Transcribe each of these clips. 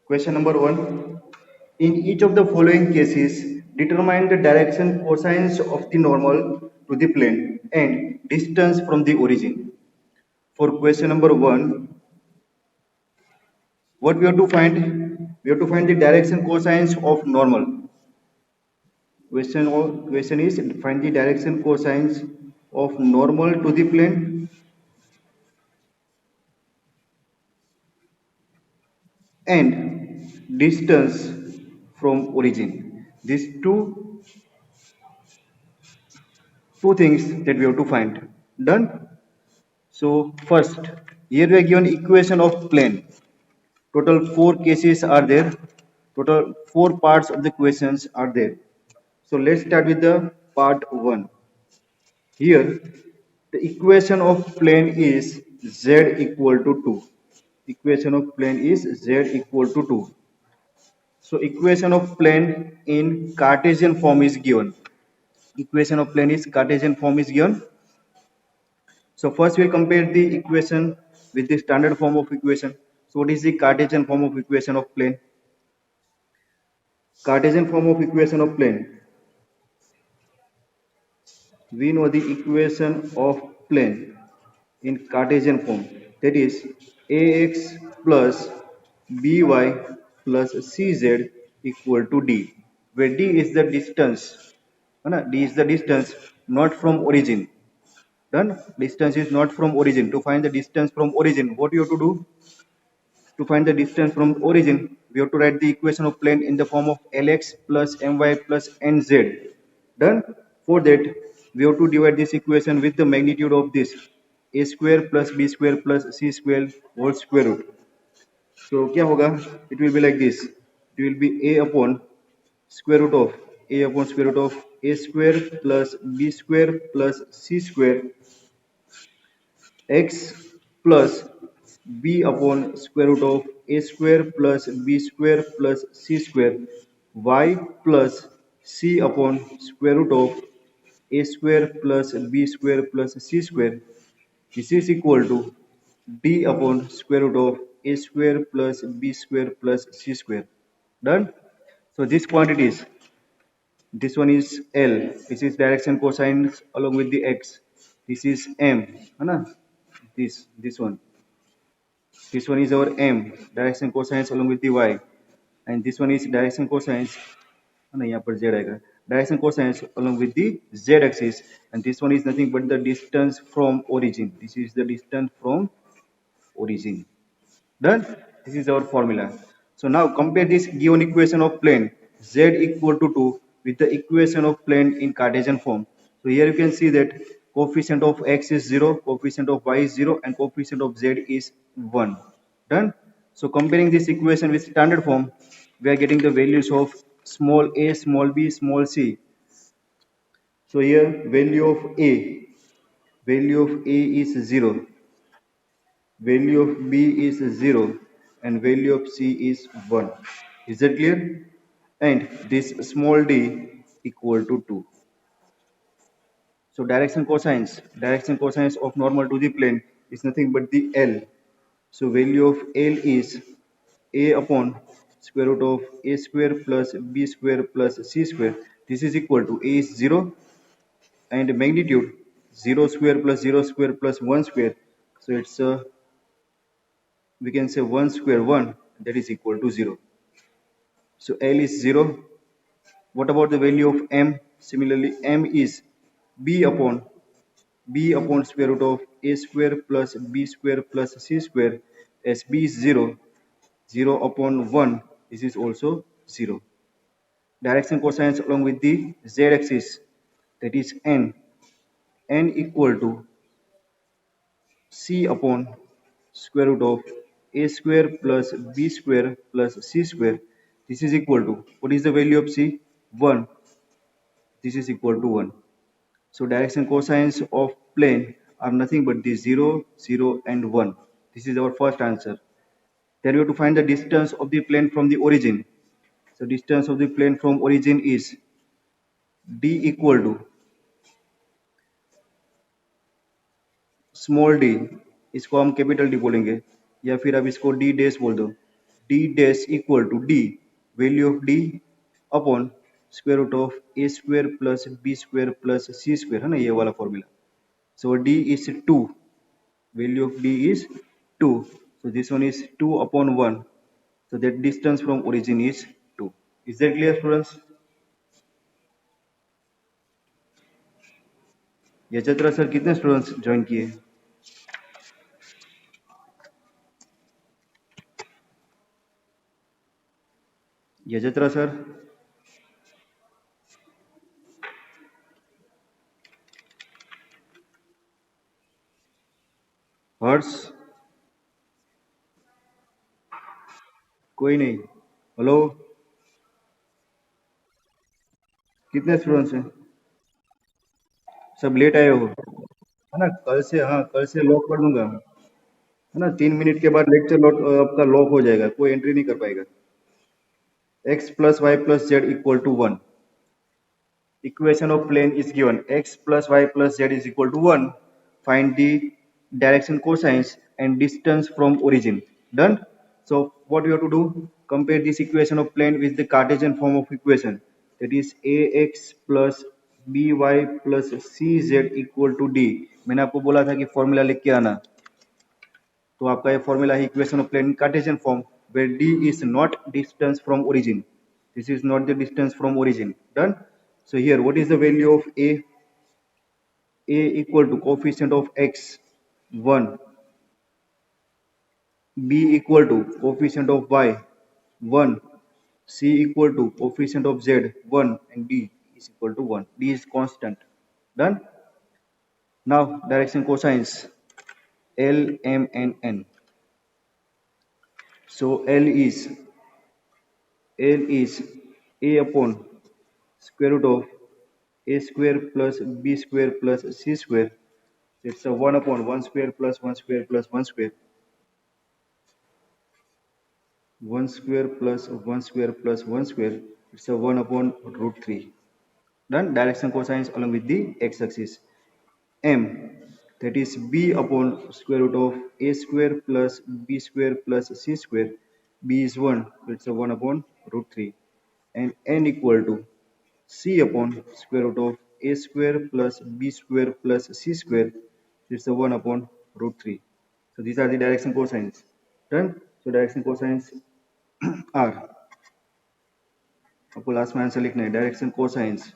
Question number one. In each of the following cases, determine the direction cosines of the normal to the plane and distance from the origin. For question number one, what we have to find? We have to find the direction cosines of normal. Question is find the direction cosines of normal to the plane and distance from origin. These two things that we have to find. Done? So first, here we are given equation of plane. Total four cases are there. Total four parts of the questions are there. So let's start with the part one. Here, the equation of plane is z equal to 2. Equation of plane is z equal to 2. So equation of plane in Cartesian form is given. Equation of plane is Cartesian form is given. So first we'll compare the equation with the standard form of equation. So what is the Cartesian form of equation of plane? Cartesian form of equation of plane. We know the equation of plane in Cartesian form. That is ax plus by plus cz equal to d, where d is the distance. D is the distance not from origin. Done. Distance is not from origin. To find the distance from origin, what you have to do? To find the distance from origin, we have to write the equation of plane in the form of Lx plus My plus Nz. Done. For that, we have to divide this equation with the magnitude of this a square plus b square plus c square whole square root. So क्या होगा? It will be like this. It will be a upon square root of a square plus b square plus c square x plus b upon square root of a square plus b square plus c square y plus c upon square root of a square plus b square plus c square. This is equal to d upon square root of a square plus b square plus c square. Done? So this quantities, this one is L, this is direction cosines along with the x. This is M, है ना? This one. This one is our M, direction cosines along with the y, and this one is direction cosines. नहीं यहाँ पर z आएगा. Direction cosines along with the z axis, and this one is nothing but the distance from origin. This is the distance from origin. Done? This is our formula. So now compare this given equation of plane z equal to 2 with the equation of plane in Cartesian form. So here you can see that coefficient of x is 0, coefficient of y is 0, and coefficient of z is 1. Done? So comparing this equation with standard form, we are getting the values of small a, small b, small c. So here value of a is 0, value of b is 0, and value of c is 1. Is that clear? And this small d equal to 2. So direction cosines of normal to the plane is nothing but the L. So value of L is a upon square root of a square plus b square plus c square. This is equal to a is 0 and magnitude 0 square plus 0 square plus 1 square. So it's we can say 1 square 1, that is equal to 0. So L is 0. What about the value of M? Similarly, M is b upon square root of a square plus b square plus c square, as b is 0, 0 upon 1, this is also 0. Direction cosines along with the z axis, that is n equal to c upon square root of a square plus b square plus c square. This is equal to, what is the value of c? 1. This is equal to 1. So direction cosines of plane are nothing but the 0, 0 and 1. This is our first answer. Then we have to find the distance of the plane from the origin. So distance of the plane from origin is d equal to small d, इसको हम capital D बोलेंगे या फिर आप इसको d dash बोल दो. d dash equal to d, value of d upon square root of a square plus b square plus c square, है ना ये वाला formula. So d is 2, value of d is 2. So this one is 2 upon 1. So that distance from origin is 2. Is that clear, students? यजत्रा sir कितने students join किए? यजत्रा sir, हर्ष, कोई नहीं. हेलो, कितने स्टूडेंट्स हैं? सब लेट आए हो, है ना? कल से, हाँ कल से लॉक कर दूंगा, है ना? 3 मिनट के बाद लेक्चर लॉक आपका लॉक हो जाएगा, कोई एंट्री नहीं कर पाएगा. x plus y plus z equal to 1. Equation of plane is given. X plus y plus z is equal to 1. Find the direction cosines and distance from origin. Done? So what you have to do? Compare this equation of plane with the Cartesian form of equation. That is ax plus by plus cz equal to d. मैंने आपको बोला था कि formula लिख के आना. तो आपका ये फॉर्मूला है equation of plane Cartesian form where d is not distance from origin. This is not the distance from origin. Done? So here what is the value of a? A equal to coefficient of x 1, b equal to coefficient of y 1, c equal to coefficient of z 1, and d is equal to 1. D is constant. Done? Now direction cosines L, M and N. So L is a upon square root of a square plus b square plus c square. It's a 1 upon 1 square plus 1 square plus 1 square. 1 square plus 1 square plus 1 square. It's a 1 upon root 3. Done? Direction cosines along with the x-axis. M, that is b upon square root of a square plus b square plus c square. B is 1. It's a 1 upon root 3. And n equal to c upon square root of a square plus b square plus c square. It's a 1 upon root 3. So these are the direction cosines. Done? So direction cosines are, आपको last में answer लिखना है. Direction cosines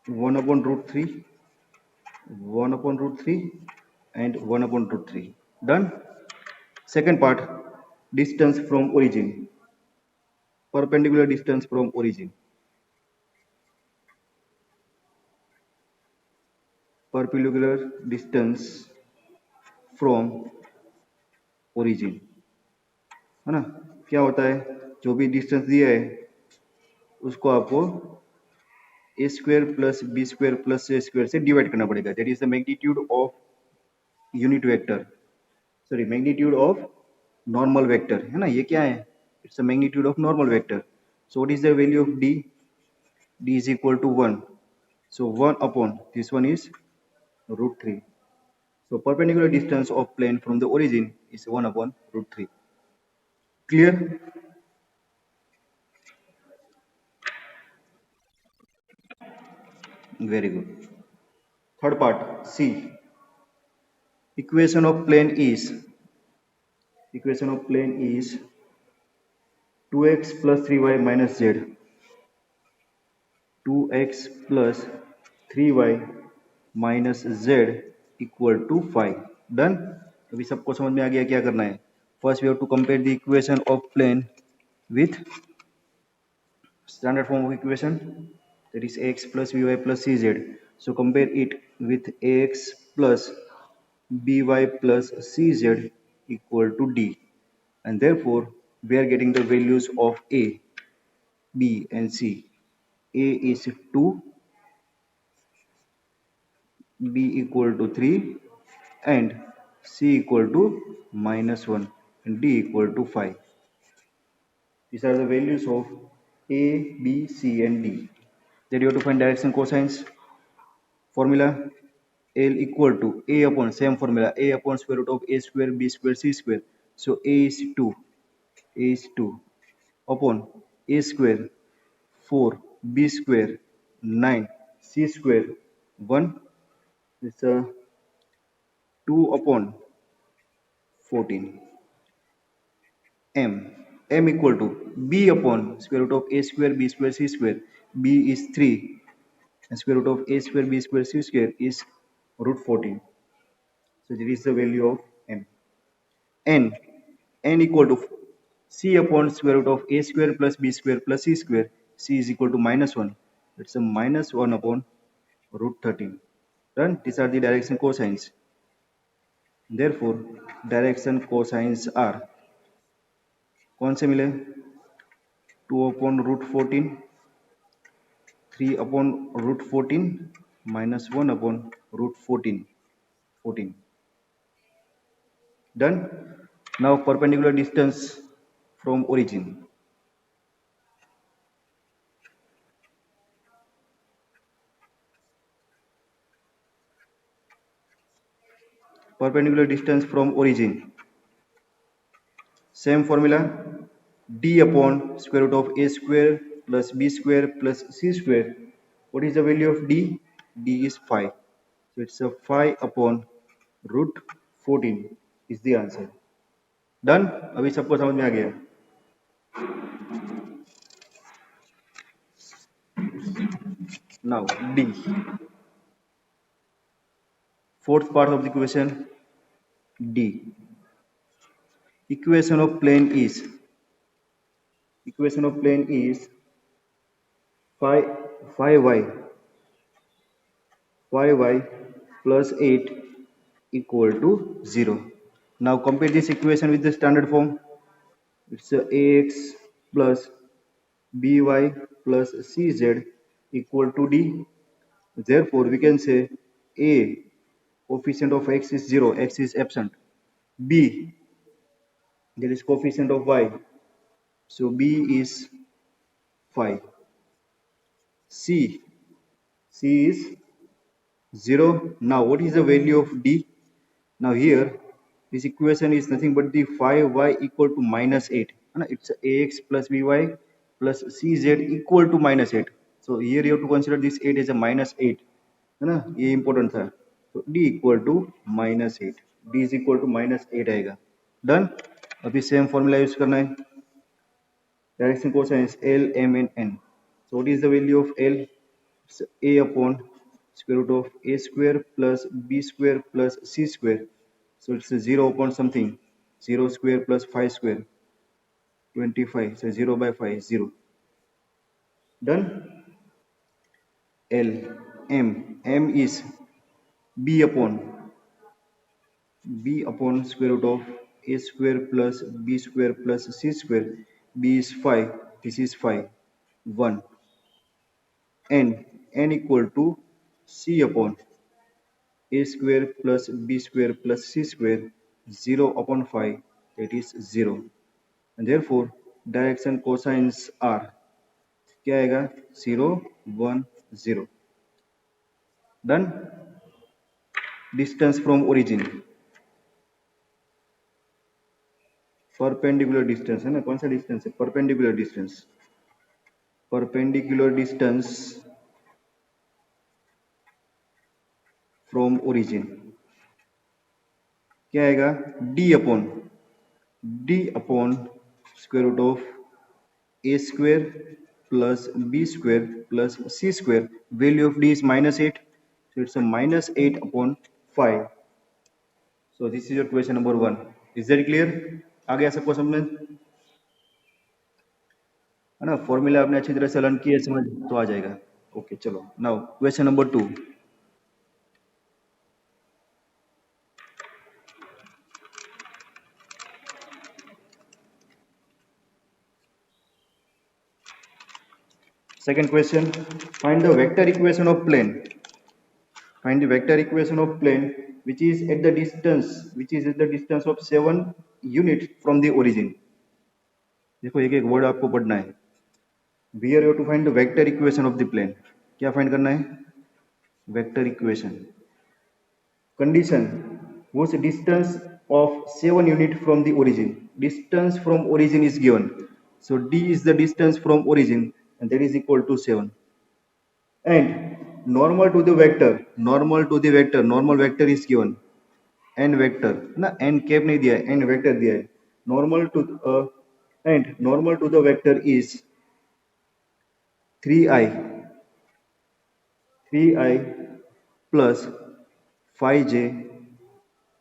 1 upon root 3, 1 upon root 3 and 1 upon root 3. Done? Second part, distance from origin. Perpendicular distance from origin. Perpendicular distance from origin. है ना? क्या होता है? जो भी डिस्टेंस दिया है उसको आपको a square plus b square plus c square से डिवाइड करना पड़ेगा. That is the magnitude of unit vector. Sorry, magnitude of normal vector. है ना? ये क्या है? It's the magnitude of normal vector. So what is the value of d? D is equal to 1. So 1 upon this one is root 3. So perpendicular distance of plane from the origin is 1 upon root 3. Clear? Very good. Third part, C. Equation of plane is 2x plus 3y minus z. 2x plus 3y minus z equal to 5. Done? अभी सबको समझ में आ गया क्या करना है. First we have to compare the equation of plane with standard form of equation, that is ax plus by plus cz. So compare it with ax plus by plus cz equal to d, and therefore we are getting the values of a, b and c. A is 2, b equal to 3 and c equal to -1 and d equal to 5. These are the values of a, b, c and d. Then you have to find direction cosines formula. L equal to A upon same formula A upon square root of A square B square C square. So A is 2. A is 2 upon A square 4 B square 9 C square 1. It's a 2 upon 14. M equal to B upon square root of A square B square C square. B is 3 and square root of A square B square C square is root 14. So this is the value of M. N equal to C upon square root of A square plus B square plus C square. C is equal to minus 1. It's a minus 1 upon root 13. Done. These are the direction cosines. Therefore, direction cosines are कौन से मिले 2 upon root 14, 3 upon root 14 minus 1 upon root 14. 14. Done. Now perpendicular distance from origin. Perpendicular distance from origin. Same formula d upon square root of a square plus b square plus c square. What is the value of d? D is 5. So it's a 5 upon root 14 is the answer. Done. अभी सबको समझ में आ गया. Now D. Fourth part of the equation D. Equation of plane is 5y plus 8 equal to 0. Now compare this equation with the standard form. It's a ax plus by plus cz equal to d. Therefore, we can say a coefficient of x is 0, x is absent. B, there is coefficient of y, so b is 5. C is 0. Now what is the value of d? Now here this equation is nothing but the 5y equal to minus 8. It's ax plus by plus cz equal to minus 8. So here you have to consider this 8 as a minus 8. है ना, ये important था. तो d equal to minus 8. d is equal to minus 8 आएगा. Done. अभी same formula use करना है. Direction cosines L, M and N. So what is the value of L? It's a upon square root of a square plus b square plus c square. So it's a 0 upon something. 0 square plus 5 square. 25. So 0 by 5 is 0. Done. L, M is b upon square root of a square plus b square plus c square. B is 5. This is 5. 1. N equal to c upon a square plus b square plus c square. 0 upon 5, that is 0. And therefore direction cosines are क्या आएगा 0 1 0. Done. Distance from origin. Perpendicular distance है ना, कौन सा distance है? Perpendicular distance from origin क्या आएगा d upon square root of a square plus b square plus c square. Value of d is minus 8, so it's a minus 8 upon 5. So this is your question number 1. Is that clear? आ गया सबको समझ, है ना? Formula आपने अच्छी तरह से learn किया समझ तो आ जाएगा. ओके चलो. Now question number 2. Second question, find the vector equation of plane. Find the vector equation of plane which is at the distance of 7 units from the origin. देखो एक एक वर्ड आपको पढ़ना है. Here you have to find the vector equation of the plane. क्या find करना है? Vector equation. condition whose distance of 7 unit from the origin. Distance from origin is given. So d is the distance from origin and that is equal to 7. And normal vector is given. n vector ना n cap नहीं दिया है, n vector दिया है. Normal to and normal to the vector is 3i 3i plus 5j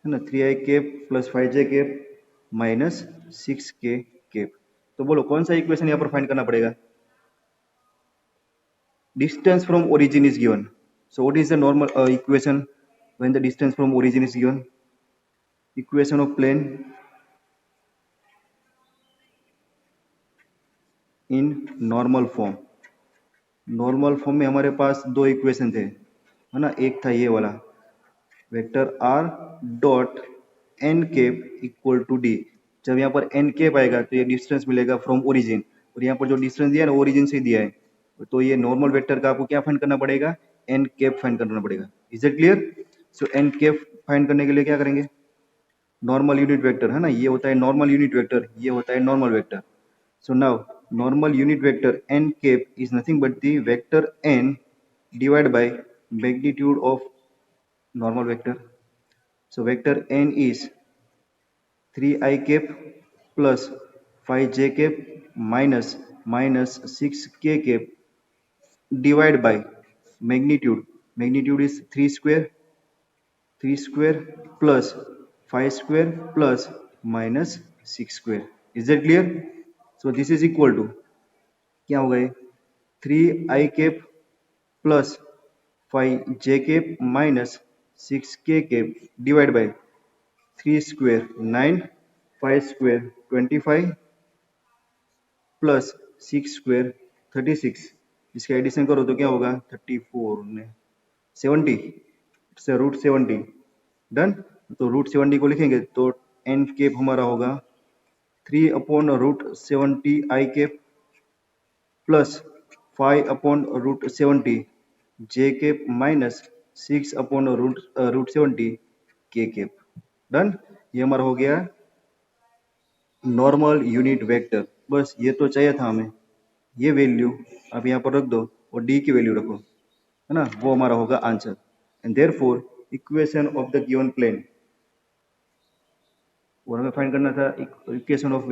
है ना 3i cap plus 5j cap minus 6k cap. तो बोलो कौन सा इक्वेशन यहाँ पर फाइंड करना पड़ेगा? Distance from origin is given. So what is the normal equation when the distance from origin is given? Equation of plane in normal form. Normal form में हमारे पास दो इक्वेशन थे, है ना. एक था ये वाला vector r dot n cap equal to d. जब यहाँ पर एन केप आएगा तो ये डिस्टेंस मिलेगा फ्रॉम ओरिजिन, और यहाँ पर जो डिस्टेंस दिया है ना ओरिजिन से दिया है, तो ये नॉर्मल वेक्टर का आपको क्या फाइंड करना पड़ेगा? एन केप फाइंड करना पड़ेगा. Is it clear? So n cap find करने के लिए क्या करेंगे? नॉर्मल यूनिट वेक्टर है ना, ये होता है नॉर्मल यूनिट वेक्टर, ये होता है normal vector. So now normal unit vector n cap is nothing but the vector n divided by magnitude of normal vector. So vector n is 3i cap plus 5j cap minus 6k cap divided by magnitude. Magnitude is 3 square plus 5 square plus minus 6 square. Is that clear? So this is equal to क्या होगा ये 3i cap plus 5j cap minus 6k cap divided by 3 square 9, 5 square 25 plus 6 square 36. इसका addition करो तो क्या होगा 34 ने 70 से रूट 70. डन. तो रूट 70 को लिखेंगे तो n cap हमारा होगा 3 upon root 70 i cap plus 5 upon root 70 j cap minus 6 upon root 70 k cap. Done. ये हमारा हो गया नॉर्मल यूनिट वेक्टर. बस ये तो चाहिए था हमें. ये वैल्यू आप यहाँ पर रख दो और डी की वैल्यू रखो, है ना, वो हमारा होगा answer. And therefore equation of the given plane, और हमें फाइंड करना था equation of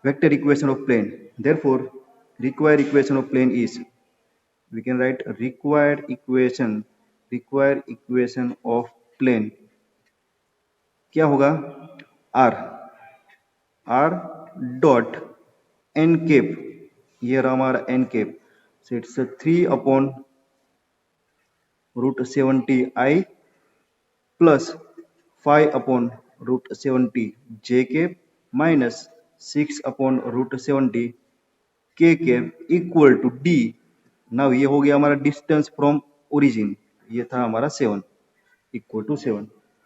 vector equation of plane. Therefore required equation of plane is, we can write required equation of plane क्या होगा? r dot n cap, ये रहा हमारा n cap. So it's a 3 upon root 70 I plus 5 upon root 70 j cap minus 6 upon root 70 k cap equal to d. Now ये हो गया हमारा distance from origin, ये था हमारा 7 equal to 7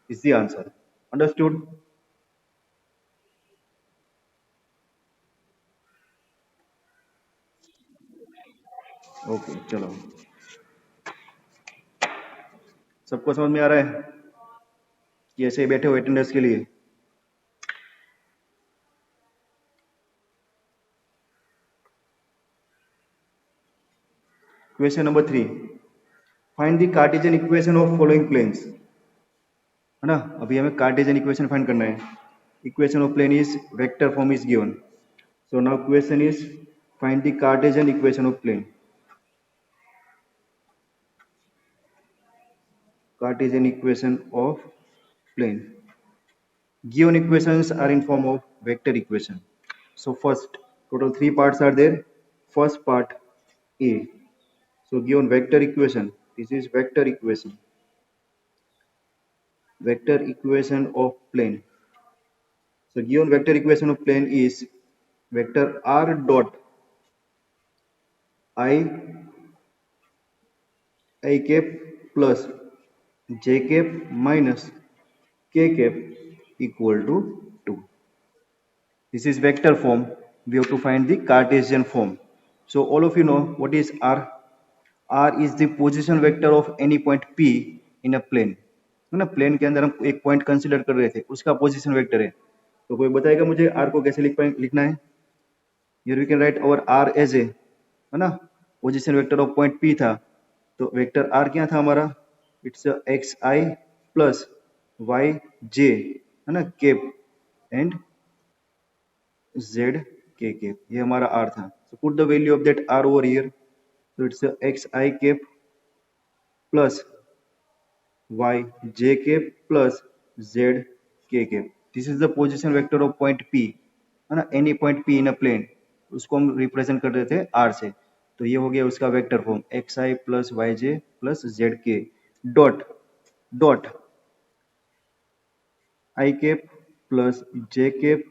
is the answer. Understood? Okay चलो, सबको समझ में आ रहा है कि ऐसे ही बैठे हो अटेंडेंस के लिए? Question number 3, find the Cartesian equation of following planes. है ना, अभी हमें कार्टेशियन इक्वेशन फाइंड करना है. Equation of plane is vector form is given. So now question is find the Cartesian equation of plane. Cartesian equation of plane. Given equations are in form of vector equation. So first, total 3 parts are there. First part A. So given vector equation, this is vector equation. Vector equation of plane. So given vector equation of plane is vector r dot I cap plus j cap minus k cap equal to 2. This is vector form. We have to find the Cartesian form. So all of you know what is r. R is the position vector of any point P in a plane. है ना, plane के अंदर हम एक point consider कर रहे थे, उसका पोजीशन वेक्टर है। तो कोई बताएगा मुझे आर को कैसे लिखना है? Here we can write our r as a, है ना, position vector of point P था, तो वेक्टर आर क्या था हमारा? It's x i plus y j, है ना, cap and z k cap, ये हमारा आर था। So put the value of that r over here, so it's x I cap plus y j cap plus z k cap. This is the position vector of point P, है ना, any point P in a plane, उसको हम represent कर रहे थे R से। तो ये हो गया उसका vector form x i plus y j plus z k dot dot i cap plus j cap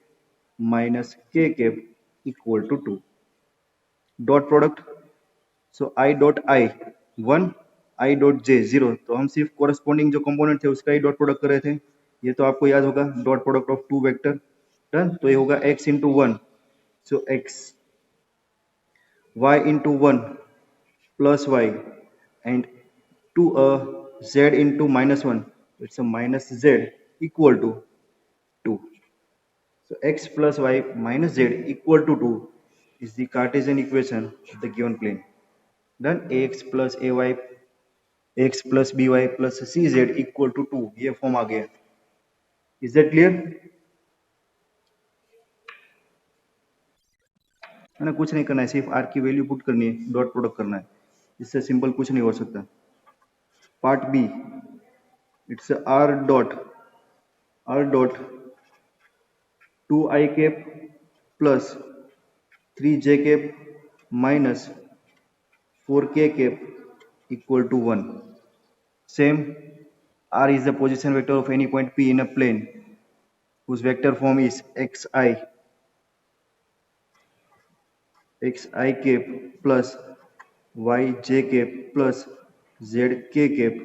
minus k cap equal to 2, dot product. So i dot i 1, i dot j 0, तो हम सिर्फ corresponding जो component थे उसका ही dot product कर रहे थे। ये तो आपको याद होगा, dot product of two vector. Done, तो ये होगा x इंटू वन, सो x, y into one plus y and two z into minus one, it's a minus z equal to 2. So x plus y minus z equal to 2 is the Cartesian equation of the given plane. Done, ax plus ay x plus b y plus c z equal to 2, ये फॉर्म आ गया। Is that clear? है ना, कुछ नहीं करना है, सिर्फ आर की वैल्यू पुट करनी है, डॉट प्रोडक्ट करना है, इससे सिंपल कुछ नहीं हो सकता। Part b, it's r dot 2 i cap plus 3 j cap minus 4 k cap equal to 1। Same, R is the position vector of any point P in a plane whose vector form is xi cap plus yj cap plus zk cap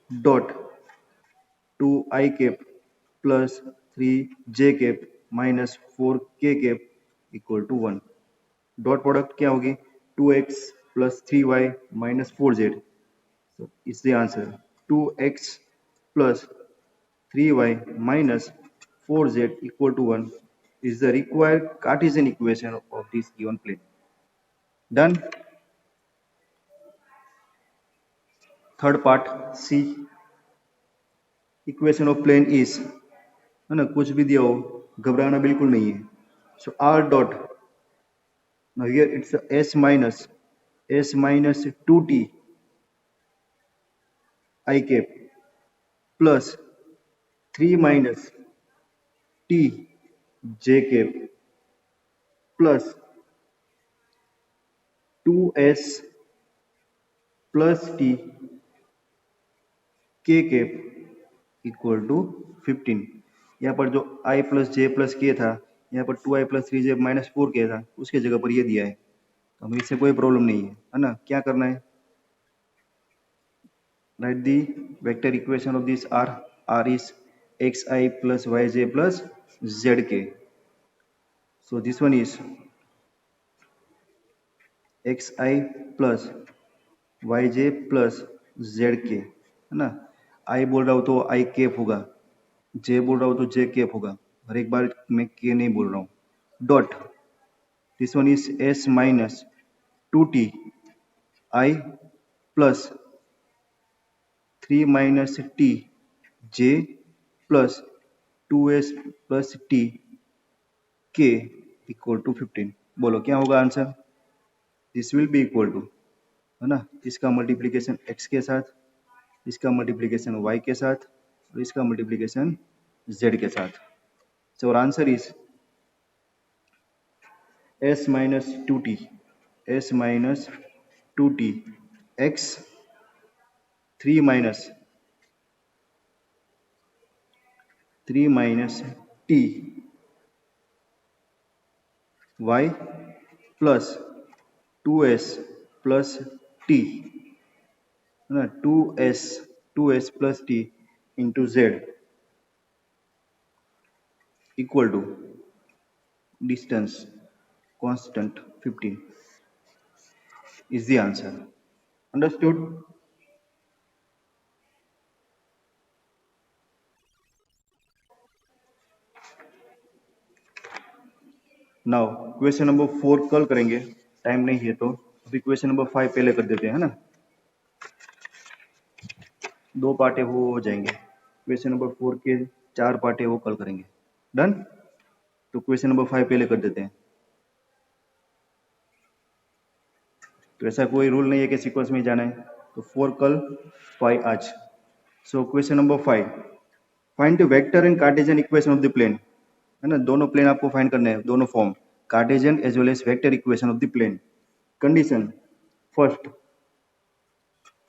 dot 2 I cap plus 3 j cap minus 4 k cap equal to 1। Dot product क्या होगी? 2x plus 3y minus 4z, so it's the answer 2x plus 3y minus 4z equal to 1 is the required Cartesian equation of this given plane. Done. Third part C, equation of plane is, है ना, कुछ भी दिया हो घबराना बिल्कुल नहीं है। So r dot, now here it's s minus 2t i cap plus 3 minus t j cap plus 2s plus t k cap equal to 15। यहाँ पर जो i प्लस जे प्लस के था, यहाँ पर 2i plus 3j minus 4k था, उसके जगह पर ये दिया है, तो हमें इससे कोई प्रॉब्लम नहीं है ना। क्या करना है? Right the vector equation of this r is xi plus yj plus zk। So this one is xi plus yj plus zk, है ना। i बोल रहा हूँ तो i कैप होगा, j बोल रहा हूँ तो j कैप होगा, हर एक बार मैं k नहीं बोल रहा हूँ। Dot, this one is s minus 2t i plus 3 minus t j plus 2s plus t k equal to 15। बोलो क्या होगा आंसर? This will be equal to, है ना, इसका मल्टीप्लीकेशन x के साथ, इसका मल्टीप्लीकेशन y के साथ और इसका मल्टीप्लीकेशन z के साथ। So answer is s minus 2t, s minus 2t x 3 minus 3 t y plus 2s plus t, है ना, 2s plus t into z equal to distance constant 15 is the answer. Understood? Now question number 4 कल करेंगे, time नहीं है तो अभी question number 5 पहले कर देते हैं, है ना। दो पार्ट है वो हो जाएंगे, क्वेश्चन नंबर 4 के 4 पार्ट है वो कल करेंगे। डन। तो क्वेश्चन नंबर 5 पहले कर देते हैं। तो ऐसा कोई रूल नहीं है कि सीक्वेंस में जाना है, तो 4 कल 5 आज। So question number 5, find the vector and Cartesian equation of the plane, है ना। दोनों प्लेन आपको फाइंड करने हैं, दोनों form, Cartesian as well as vector equation of the plane. Condition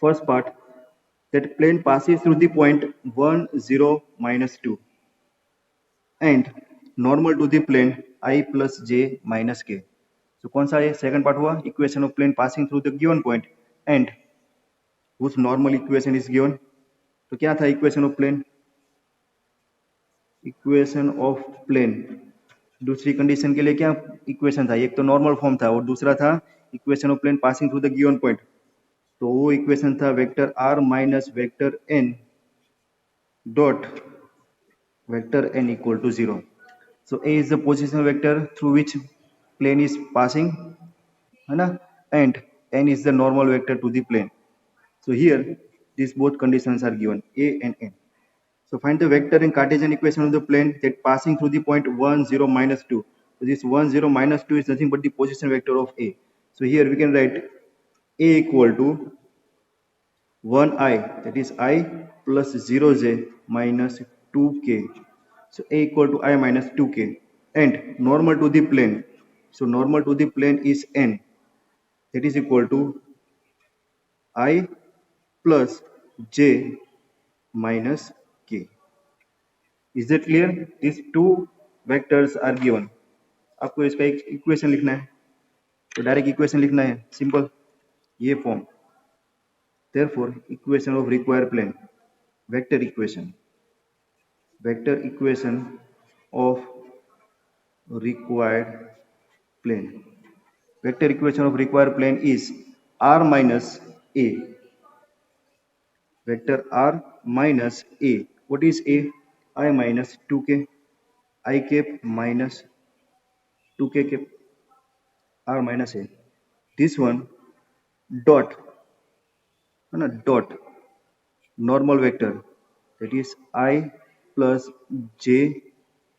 first part, that plane passes through the point 1 0 minus 2 and normal to the plane I plus j minus k. So कौन सा है second part हुआ, equation of plane passing through the given point and whose normal equation is given. तो क्या था equation of plane, equation of plane दूसरी condition के लिए क्या इक्वेशन था, एक तो नॉर्मल फॉर्म था और दूसरा था equation of plane passing through the given point. तो वो इक्वेशन था vector r minus vector n dot vector n equal to 0. So a is the position vector through which plane is passing, है ना, and n is the normal vector to the plane. So here these both conditions are given, a and n. So find the vector and Cartesian equation of the plane that passing through the point 1 0 minus 2. So this 1 0 minus 2 is nothing but the position vector of a. So here we can write a equal to 1i, that is I plus 0j minus 2k. So a equal to I minus 2k and normal to the plane. So normal to the plane is n, that is equal to I plus j minus k. Is that clear? These two vectors are given. आपको इसका एक equation लिखना है, तो direct equation लिखना है, simple ये form. Therefore equation of required plane, vector equation of required plane. Vector equation of required plane is r minus a. Vector r minus a. What is a? I minus 2k, I cap minus 2k cap, r minus a. This one dot, dot normal vector, that is I plus j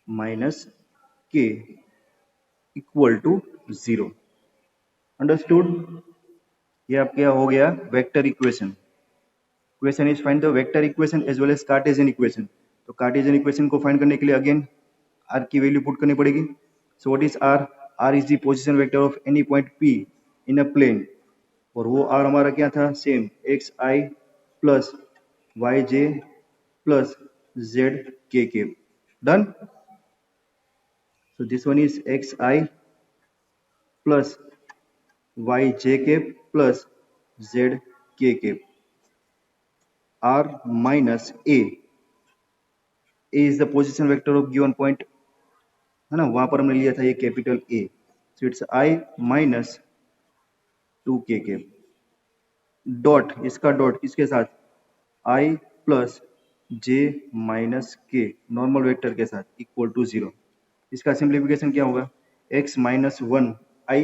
minus k equal to 0. Understood? ये आप क्या हो गया vector equation. Question is find the vector equation as well as Cartesian equation. तो Cartesian equation को find करने के लिए अगेन आर की वैल्यू पुट करनी पड़ेगी। So what is r? R is the position vector of any point p in a plane, और वो आर हमारा क्या था, same x i plus y j plus z k cap. Done. So this one is x i plus y j cap plus z k cap. r minus a is the position vector of given point, है ना, वहां पर हमने लिया था ये capital a. So it's I minus 2k cap dot, इसका dot किसके साथ, I plus j minus k normal vector के साथ इक्वल टू 0. इसका सिंप्लीफिकेशन क्या होगा, x minus 1 I,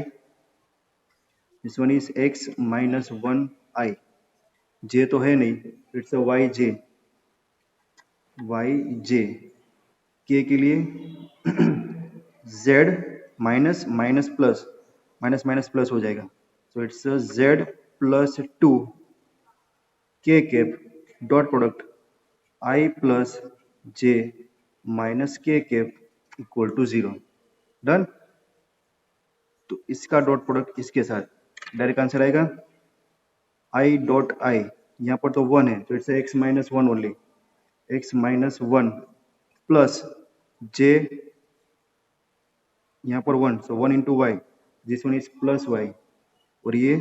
this one is x minus 1 I, j तो है नहीं, इट्स अ वाई जे के के लिए z minus minus plus, minus minus plus हो जाएगा। So it's z plus 2 k cap dot product I plus j minus k cap equal to 0। Done. तो इसका डॉट प्रोडक्ट इसके साथ डायरेक्ट आंसर आएगा I डॉट आई, यहाँ पर तो 1 है तो it's x minus 1 only, x minus 1 plus j, यहाँ पर 1, so 1 into y, this one is plus Y, और ये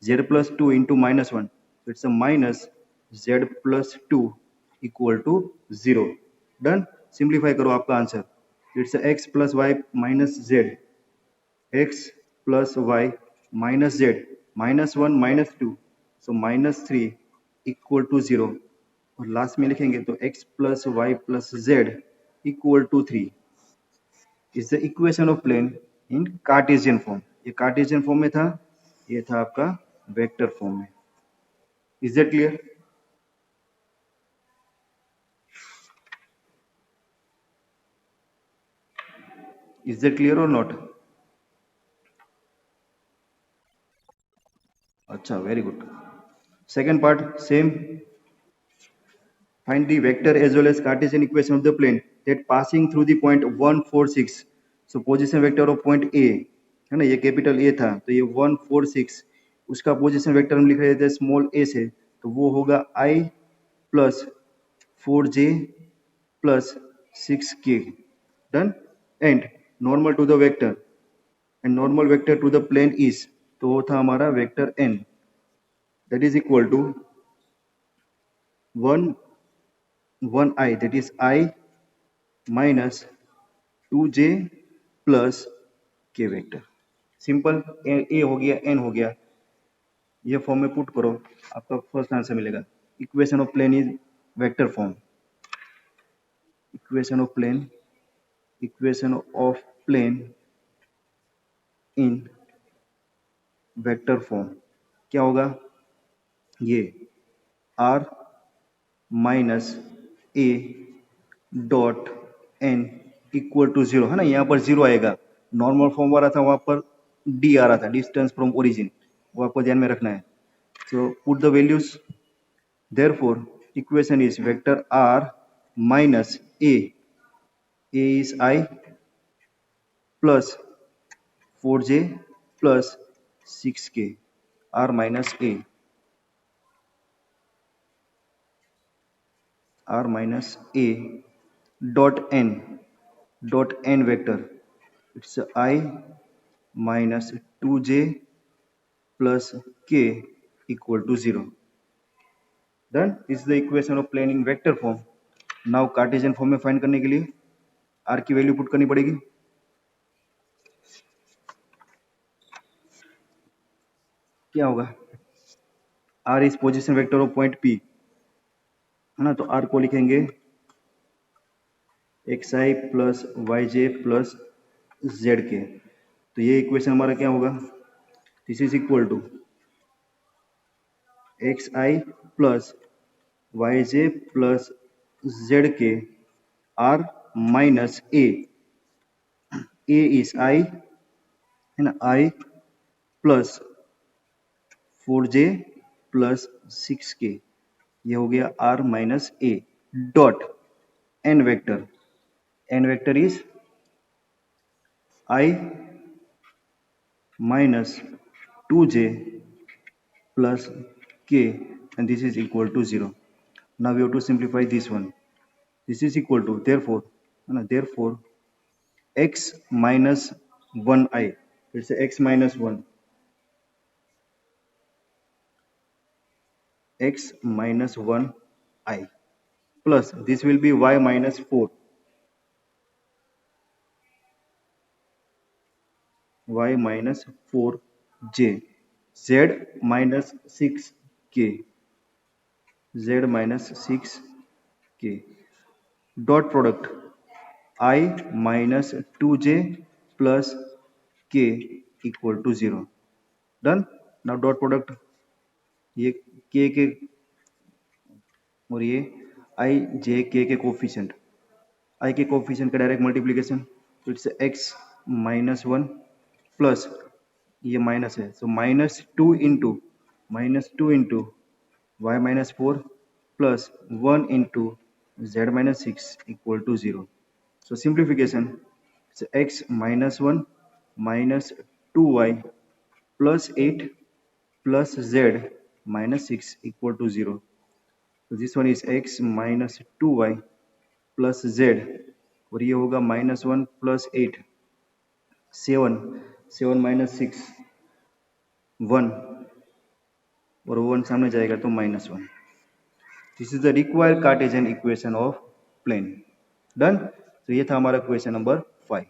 z plus 2 into minus 1, it's a minus z plus 2 equal to 0। Done. Simplify करो आपका answer, it's x plus y minus z, x plus y minus z, minus 1 minus 2, so minus 3 equal to 0, और last में लिखेंगे तो x plus y plus z equal to 3। Is the equation of plane in Cartesian form. ये Cartesian form में था, ये था आपका वेक्टर फॉर्म में। Is that clear? Is that clear और नॉट? अच्छा, very good. Second part same. Find the vector as well as Cartesian equation of the plane that passing through the point 1 4 6. So position vector of point A है ना, ये capital A था तो ये 1 4 6, उसका position vector हम लिख रहे थे स्मॉल a से, तो वो होगा I plus 4j plus 6k। Done. And normal to the vector, and normal vector to the plane is, तो वो था हमारा vector n, that is equal to 1 I, that is I minus 2j plus k vector. Simple. A हो गया, N हो गया, ये form में पुट करो, आपका फर्स्ट आंसर मिलेगा। Equation of plane is vector form. Equation of plane, equation of plane in vector form क्या होगा? ये r minus a dot n equal to zero है ना, यहाँ पर जीरो आएगा। नॉर्मल फॉर्म आ रहा था, वहां पर डी आ रहा था, डिस्टेंस फ्रॉम ओरिजिन, वो आपको ध्यान में रखना है। So put the values, therefore equation is vector r minus a is i plus 4j plus 6k, r minus a, r minus a dot n vector, it's I minus 2j plus k equal to 0. Done. This is the equation of plane in vector form. Now Cartesian form में find करने के लिए r की value put करनी पड़ेगी। क्या होगा? r is position vector of point p है ना, तो r को लिखेंगे xi plus yj plus zk। तो ये इक्वेशन हमारा क्या होगा? This is equal to xi plus yj plus zk r minus a is i है ना, i plus 4j plus 6k, ये हो गया r minus a dot n vector is I minus 2j plus k, and this is equal to 0. Now we have to simplify this one. This is equal to, therefore x minus 1i, let's say x minus 1, x minus 1i plus this will be y minus 4, y minus 4j, z minus 6k, z minus 6k, dot product I minus 2j plus k equal to 0. Done. Now dot product, ये k के और ये I j k के coefficient, I के coefficient का direct multiplication, तो it's x minus 1 plus ये minus है, so minus two into y minus 4 plus 1 into z minus 6 equal to 0. So simplification, so x minus 1 minus 2y plus 8 plus z minus 6 equal to 0. So this one is x minus 2y plus z, और ये होगा minus 1 plus 8, 7 minus 6, 1, और 1 सामने जाएगा तो minus 1. This is the required Cartesian equation of plane. Done. तो ये था हमारा क्वेश्चन नंबर 5।